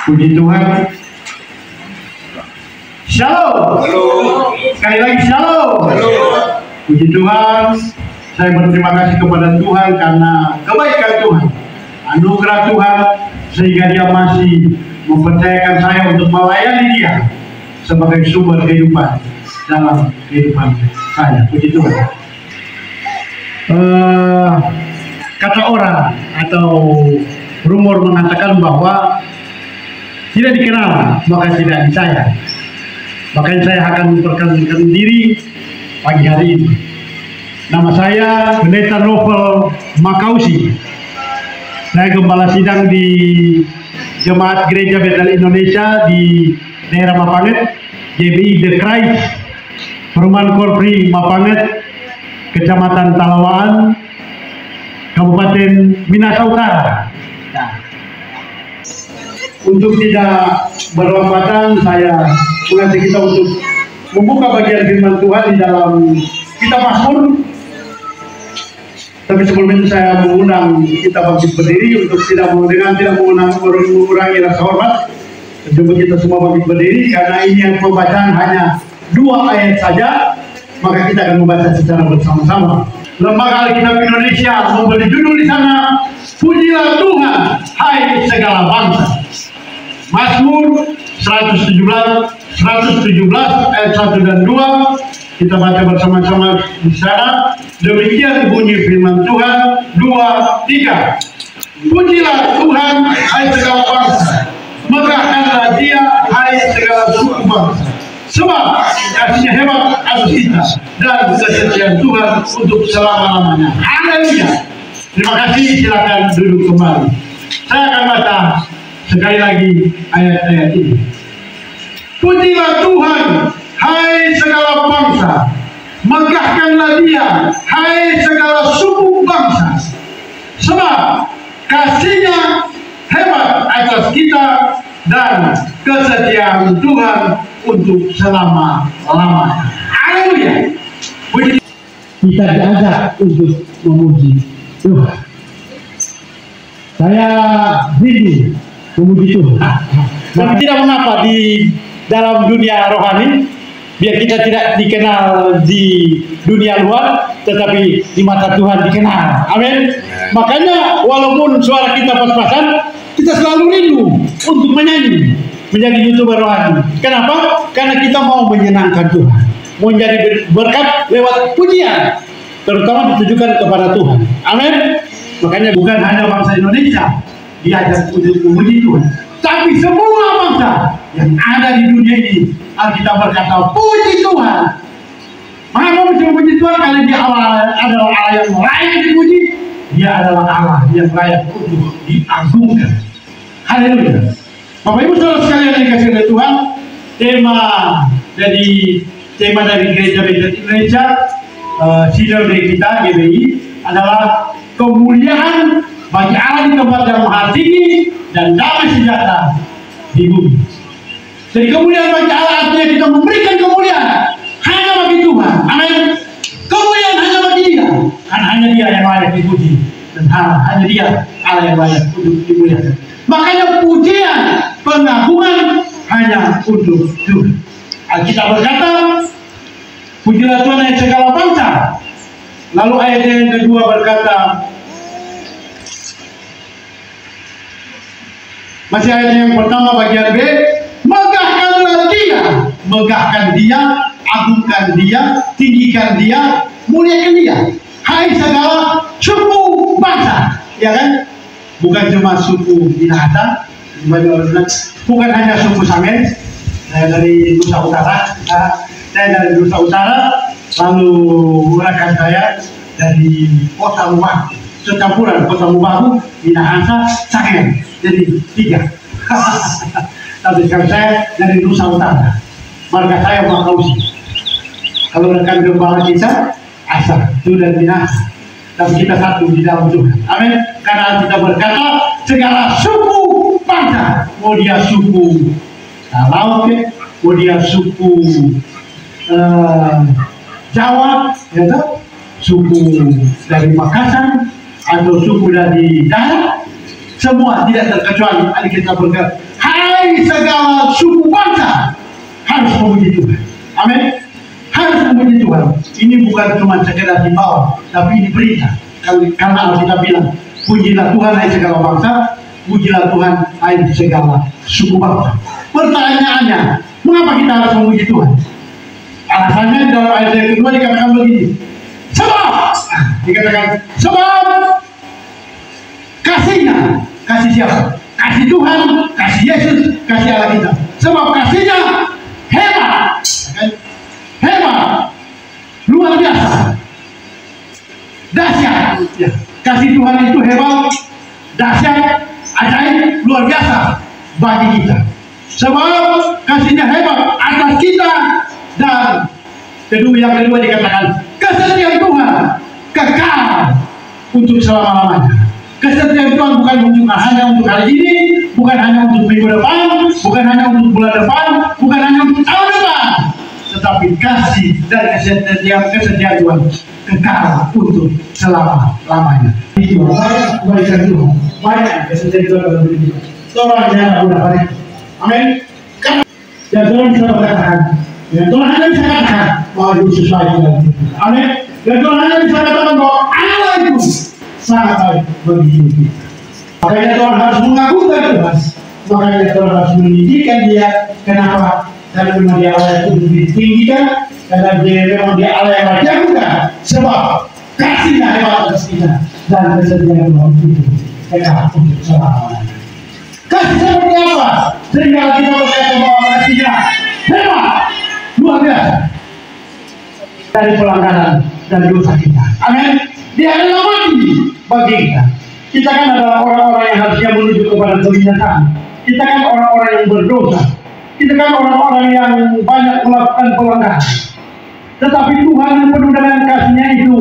Puji Tuhan. Shalom. Sekali lagi shalom. Puji Tuhan. Saya berterima kasih kepada Tuhan karena kebaikan Tuhan, anugerah Tuhan, sehingga Dia masih mempercayakan saya untuk melayani Dia sebagai sumber kehidupan dalam kehidupan saya. Puji Tuhan. Kata orang atau rumor mengatakan bahwa tidak dikenal maka tidak disayang. Makanya saya akan memperkenalkan diri pagi hari ini. Nama saya Pendeta Novel Makausi. Saya gembala sidang di Jemaat Gereja Betel Indonesia di daerah Mapanget, GBI The Christ, Perumahan Korpri Mapanget, Kecamatan Talawaan, Kabupaten Minahasa Utara. Nah, untuk tidak berlambatan, saya mengajak kita untuk membuka bagian firman Tuhan di dalam kitab Mazmur. Tapi sebelum itu saya mengundang kita bangkit berdiri untuk tidak mengurangi rasa hormat. Coba kita semua bangkit berdiri karena ini yang pembacaan hanya 2 ayat saja, maka kita akan membaca secara bersama-sama. Lembaga Alkitab Indonesia memberi judul di sana, Pujilah Tuhan, hai segala bangsa. Mazmur 117 ayat 1 dan 2. Kita baca bersama-sama di sana. Demikian bunyi firman Tuhan 2, 3. Pujilah Tuhan, hai segala bangsa. Megahkanlah Dia, hai segala suku bangsa. Sebab kasihnya hebat atas kita dan kesetiaan Tuhan untuk selama-lamanya. Haleluya. Terima kasih, silakan duduk kembali. Saya akan baca sekali lagi ayat-ayat ini. Pujilah Tuhan, hai segala bangsa. Megahkanlah Dia, hai segala suku bangsa. Sebab kasihnya hebat atas kita dan kesetiaan Tuhan untuk selama-lamanya. Haleluya. Kita diajak untuk memuji Tuhan. Saya rindu memuji Tuhan. Dan tidak mengapa di dalam dunia rohani, biar kita tidak dikenal di dunia luar, tetapi di mata Tuhan dikenal. Amin. Makanya walaupun suara kita pas-pasan, kita selalu rindu untuk menyanyi, menjadi YouTuber rohani. Kenapa? Karena kita mau menyenangkan Tuhan, mau menjadi berkat lewat pujian, terutama ditujukan kepada Tuhan. Amin. Makanya bukan hanya bangsa Indonesia diajak untuk memuji Tuhan, tapi semua bangsa yang ada di dunia ini. Alkitab berkata, puji Tuhan. Mengapa mesti memuji Tuhan? Karena Dia adalah Allah yang layak dipuji. Dia adalah Allah yang layak untuk diagungkan. Haleluya. Bapak Ibu saudara sekalian yang dikasihi oleh Tuhan, tema dari Gereja Betel Indonesia, sidang dari kita GBI adalah kemuliaan bagi Allah di tempat yang maha tinggi dan damai sejahtera di bumi. Jadi kemuliaan bagi Allah artinya kita memberikan kemuliaan hanya bagi Tuhan. Amin. Kemuliaan hanya bagi Dia, karena hanya Dia yang layak dipuji dan hanya Dia Allah yang layak untuk dimuliakan. Makanya pujian, pengagungan hanya untuk Tuhan. Alkitab berkata, pujilah Tuhan hai segala bangsa. Lalu ayat yang kedua berkata, masih ayat yang pertama bagian B, megahkanlah Dia, megahkan Dia, agungkan Dia, tinggikan Dia, muliakan Dia, hai segala suku bangsa. Ya kan? Bukan cuma suku Minahasa, bukan hanya suku Sangen. Saya dari Nusa Utara, lalu rekan saya dari Kota Mubahu, secampuran Kota Mubahu, Minahasa, Sangen. Jadi 3. Tapi sekarang saya dari Nusa Utara, marga saya Makausi. Kalau rekan gembala kita asal itu dari Minahasa, tapi kita satu di dalam Tuhan. Amin. Karena kita berkata segala suku bangsa, mau dia suku Laut, mau dia suku Jawa, ya tak? Suku dari Makassar atau suku dari darat, semua tidak terkecuali. Kita berkata, hai bagi segala suku bangsa harus memuji Tuhan. Amin. Harus memuji Tuhan. Ini bukan cuma sekedar di bawah, tapi ini berita. Karena Alkitab bilang, pujilah Tuhan hai segala bangsa, pujilah Tuhan hai segala suku bangsa. Pertanyaannya, mengapa kita harus memuji Tuhan? Alasannya di dalam ayat yang kedua dikatakan begini. Sebab kasihnya, kasih siapa? Kasih Tuhan, kasih Yesus, kasih Allah kita. Sebab kasihnya hebat, hebat, luar biasa, dahsyat. Ya. Kasih Tuhan itu hebat, dahsyat, ajaib, luar biasa bagi kita. Sebab kasihnya hebat atas kita. Dan yang kedua dikatakan kesetiaan Tuhan kekal untuk selama-lamanya. Kesetiaan Tuhan bukan hanya untuk hari ini, bukan hanya untuk minggu depan, bukan hanya untuk bulan depan, bukan hanya untuk tahun depan, tetapi kasih dan kesetiaan Tuhan kekal untuk selama-lamanya. Itu kebaikan Tuhan, banyak kesetiaan Tuhan dalam diri kita. Seorang yang mudah pada itu. Amin. Dan Tuhan bisa berkatakan, ya Tuhan hanya bisa katakan bahwa itu sesuai dengan itu. Amin. Dan Tuhan hanya bisa katakan bahwa Allah itu sangat baik bagi kita. Makanya Tuhan harus mengagungkan Tuhan. Makanya Tuhan harus meninggikan dia. Kenapa? Karena memang dia Allah yang ditinggikan. Karena memang dia Allah yang dijauhkan. Sebab kasihnya hebat atas kita. Dan kesediaan Tuhan itu kekal untuk selama-lamanya. Kasih seperti apa? Sehingga kita berkata bahwa kasihnya hebat, luar biasa dari pelanggaran dan dosa kita. Amin. Dia adalah mati bagi kita. Kita kan adalah orang-orang yang harusnya menuju kepada kebinasaan. Kita kan orang-orang yang berdosa. Kita kan orang-orang yang banyak melakukan pelanggaran. Tetapi Tuhan yang penuh dengan kasihnya itu,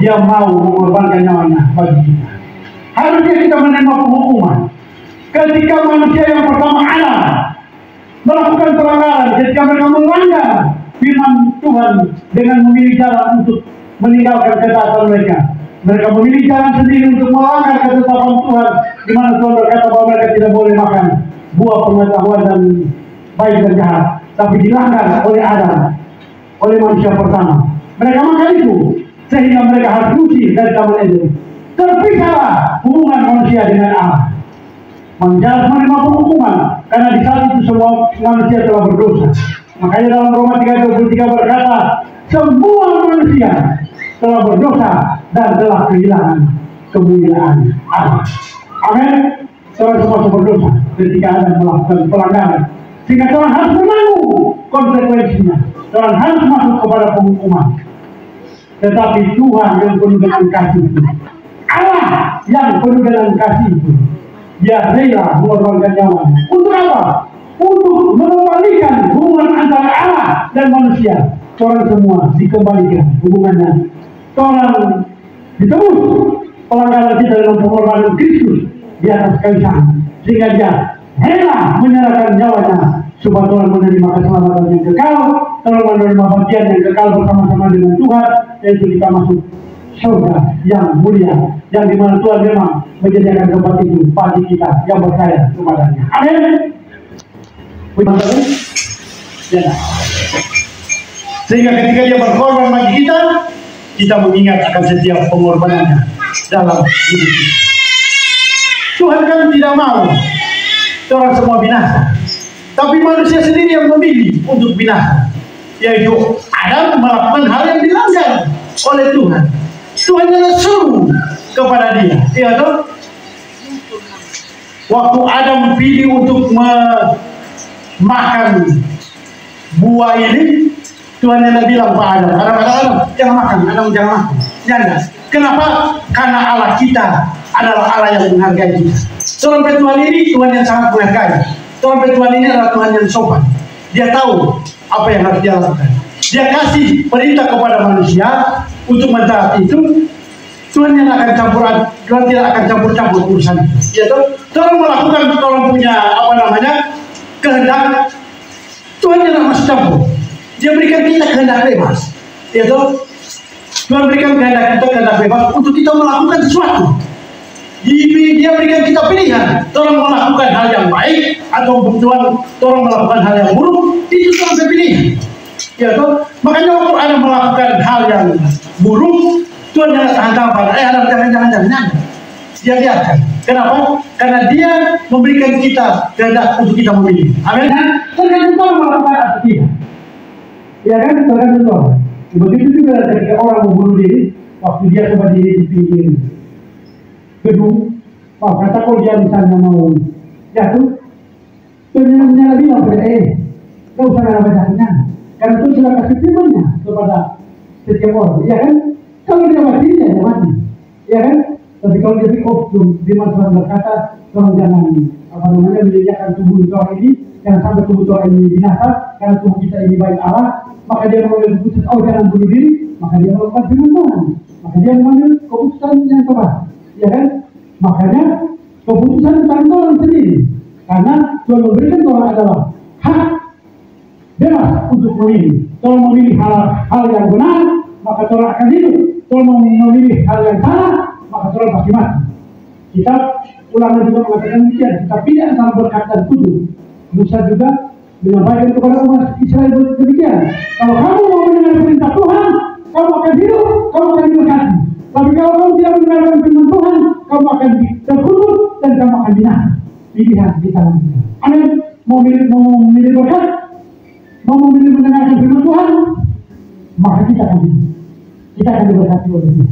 dia mau mengorbankan nyawanya bagi kita. Harusnya kita menerima penghukuman. Ketika manusia yang pertama Adam melakukan pelanggaran, ketika mereka melanggar firman Tuhan dengan memilih jalan untuk meninggalkan ketaatan mereka. Mereka memilih jalan sendiri untuk melanggar ketetapan Tuhan, di mana Tuhan berkata bahwa mereka tidak boleh makan buah pengetahuan dan baik dan jahat, tapi dilanggar oleh Adam, oleh manusia pertama. Mereka makan itu, sehingga mereka harus diusir dari Taman Eden. Terpisahlah hubungan manusia dengan Allah. Manusia harus menerima penghukuman, karena di saat itu semua manusia telah berdosa. Makanya dalam Roma 3:23 berkata, semua manusia telah berdosa dan telah kehilangan kemuliaan Allah. Amin. Orang semua berdosa ketika ada melakukan pelanggaran, sehingga Tuhan harus menanggung konsekuensinya. Tuhan harus masuk kepada penghukuman. Tetapi Tuhan yang penuh dengan kasih itu, Allah yang penuh dengan kasih itu, dia rela mengorbankan nyawanya. Untuk apa? Untuk mengembalikan hubungan antara Allah dan manusia. Orang semua dikembalikan hubungannya. Orang ditebus pelanggaran kita dalam pengorbanan Kristus di atas kayu salib, sehingga dia rela menyerahkan nyawanya supaya Tuhan menerima keselamatan yang kekal, Tuhan menerima bagian yang kekal bersama-sama dengan Tuhan, yaitu kita masuk surga yang mulia, yang dimana Tuhan memang menyediakan tempat itu bagi kita yang percaya kepadanya. Amin. Ya. Sehingga ketika dia berkorban bagi kita, kita mengingat akan setiap pengorbanannya dalam hidup kita. Tuhan kan tidak mau orang semua binasa, tapi manusia sendiri yang memilih untuk binasa, yaitu Adam melakukan hal yang dilanggar oleh Tuhan. Tuhan yang suruh kepada dia, yaitu waktu Adam pilih untuk makan buah ini, Tuhan yang bilang pada Adam, jangan makan, Adam jangan makan. Jangan. Kenapa? Karena Allah kita adalah Allah yang menghargai kita. Tuhan Tuhan ini Tuhan yang sangat menghargai. Tuhan Tuhan ini adalah Tuhan yang sopan. Dia tahu apa yang harus dia lakukan. Dia kasih perintah kepada manusia untuk mentaati itu. Tuhan yang akan Tuhan tidak akan campur urusan itu. Yaitu Tuhan melakukan, Tuhan punya kehendak. Tuhan tidak masuk campur. Dia berikan kita kehendak bebas. Yaitu Tuhan berikan kehendak bebas untuk kita melakukan sesuatu. Dia berikan kita pilihan. Tuhan melakukan hal yang baik atau kebetulan orang melakukan hal yang buruk, itu Tuhan saya pilih. Ya toh, makanya waktu Adam melakukan hal yang buruk, Tuhan jangan tahan-tahan. Adam jangan. Dia biarkan. Kenapa? Karena dia memberikan kita kehendak untuk kita memilih. Amin. Tergantung Tuhan melakukan atau tidak. Ya kan, tergantung Tuhan. Begitu juga ketika orang mau bunuh diri, waktu dia coba diri di pinggir gedung, kata kalau dia misalnya mau jatuh, penyala bilang pada gak usah nggak baca karena itu sudah kasih firmannya kepada setiap orang, ya kan? Kalau dia mati, dia mati, ya kan? Tapi kalau dia di mana berkata, tolong jangan menyediakan tubuh orang ini, jangan sampai tubuh orang ini binasa, karena tubuh kita ini baik Allah, maka dia mengambil keputusan, jangan bunuh diri, maka dia melakukan firman Tuhan, maka dia mengambil keputusan yang tepat, ya kan? Makanya keputusan tentang orang sendiri, karena Tuhan memberikan orang adalah hak bebas untuk memilih. Kalau memilih hal yang benar, maka orang akan hidup. Kalau memilih hal yang salah, maka orang pasti mati. Kita ulangan juga mengatakan demikian. Kita pilih antara berkat dan kutuk. Musa juga menyampaikan kepada umat Israel demikian. Kalau kamu mau mendengar perintah Tuhan, kamu akan hidup, kamu akan diberkati. Tapi kalau kamu tidak mendengarkan firman Tuhan, kamu akan terkutuk dan kamu akan binasa. Pilihan di tangan kita. Amin. Mau memilih berkat, mau memilih mendengarkan firman Tuhan, maka kita akan diberkati oleh Dia.